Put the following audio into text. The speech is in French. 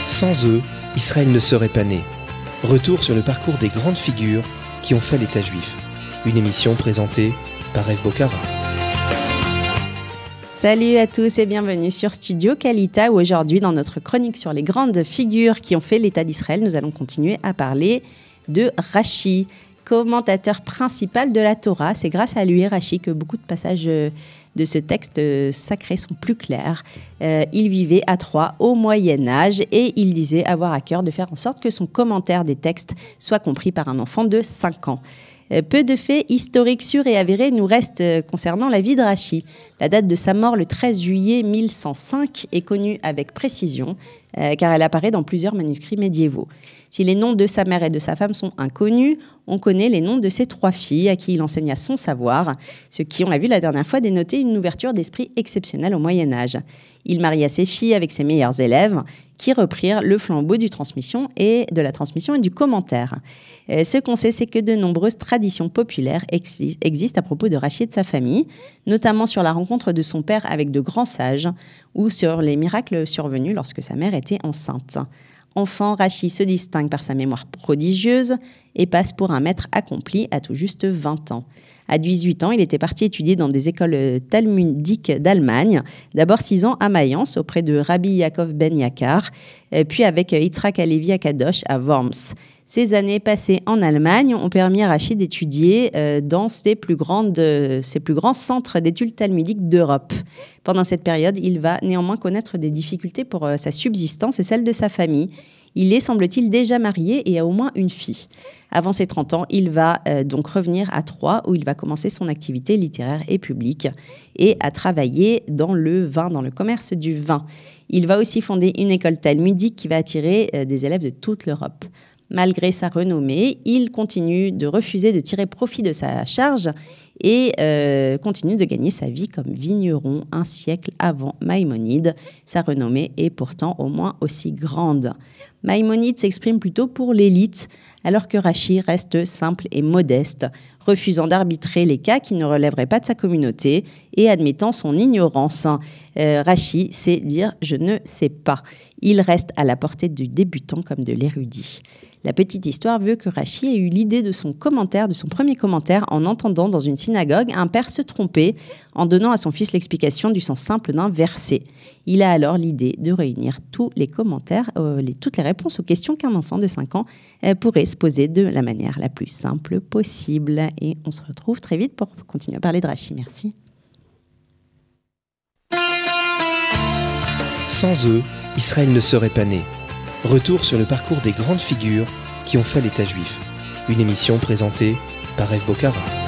Sans eux, Israël ne serait pas né. Retour sur le parcours des grandes figures qui ont fait l'État juif. Une émission présentée par Eve Bocara. Salut à tous et bienvenue sur Studio Kalita, où aujourd'hui, dans notre chronique sur les grandes figures qui ont fait l'État d'Israël, nous allons continuer à parler de Rashi, commentateur principal de la Torah. C'est grâce à lui, Rashi, que beaucoup de passages de ce texte sacré sont plus clairs. Il vivait à Troie au Moyen-Âge et il disait avoir à cœur de faire en sorte que son commentaire des textes soit compris par un enfant de 5 ans. Peu de faits historiques sûrs et avérés nous restent concernant la vie de Rashi. La date de sa mort, le 13 juillet 1105, est connue avec précision, car elle apparaît dans plusieurs manuscrits médiévaux. Si les noms de sa mère et de sa femme sont inconnus, on connaît les noms de ses 3 filles, à qui il enseigna son savoir, ce qui, on l'a vu la dernière fois, dénotait une ouverture d'esprit exceptionnelle au Moyen-Âge. Il maria ses filles avec ses meilleurs élèves, qui reprirent le flambeau de la transmission et du commentaire. Ce qu'on sait, c'est que de nombreuses traditions populaires existent à propos de Rashi et de sa famille, notamment sur la rencontre de son père avec de grands sages ou sur les miracles survenus lorsque sa mère était enceinte. Enfant, Rashi se distingue par sa mémoire prodigieuse et passe pour un maître accompli à tout juste 20 ans. À 18 ans, il était parti étudier dans des écoles talmudiques d'Allemagne, d'abord 6 ans à Mayence auprès de Rabbi Yaakov ben Yakar, puis avec Yitzhak Halevi à Kadosh à Worms. Ces années passées en Allemagne ont permis à Rashi d'étudier dans ses plus grands centres d'études talmudiques d'Europe. Pendant cette période, il va néanmoins connaître des difficultés pour sa subsistance et celle de sa famille. Il est, semble-t-il, déjà marié et a au moins une fille. Avant ses 30 ans, il va donc revenir à Troyes, où il va commencer son activité littéraire et publique et à travailler dans le commerce du vin. Il va aussi fonder une école talmudique qui va attirer des élèves de toute l'Europe. Malgré sa renommée, il continue de refuser de tirer profit de sa charge et continue de gagner sa vie comme vigneron un siècle avant Maïmonide. Sa renommée est pourtant au moins aussi grande. Maïmonide s'exprime plutôt pour l'élite, alors que Rashi reste simple et modeste, refusant d'arbitrer les cas qui ne relèveraient pas de sa communauté et admettant son ignorance. Rashi sait dire « je ne sais pas ». Il reste à la portée du débutant comme de l'érudit. La petite histoire veut que Rashi ait eu l'idée de son premier commentaire, en entendant dans une synagogue un père se tromper en donnant à son fils l'explication du sens simple d'un verset. Il a alors l'idée de réunir tous les commentaires, toutes les réponses aux questions qu'un enfant de 5 ans pourrait se poser de la manière la plus simple possible. Et on se retrouve très vite pour continuer à parler de Rashi. Merci. Sans eux, Israël ne serait pas né. Retour sur le parcours des grandes figures qui ont fait l'État juif. Une émission présentée par Eve Bocara.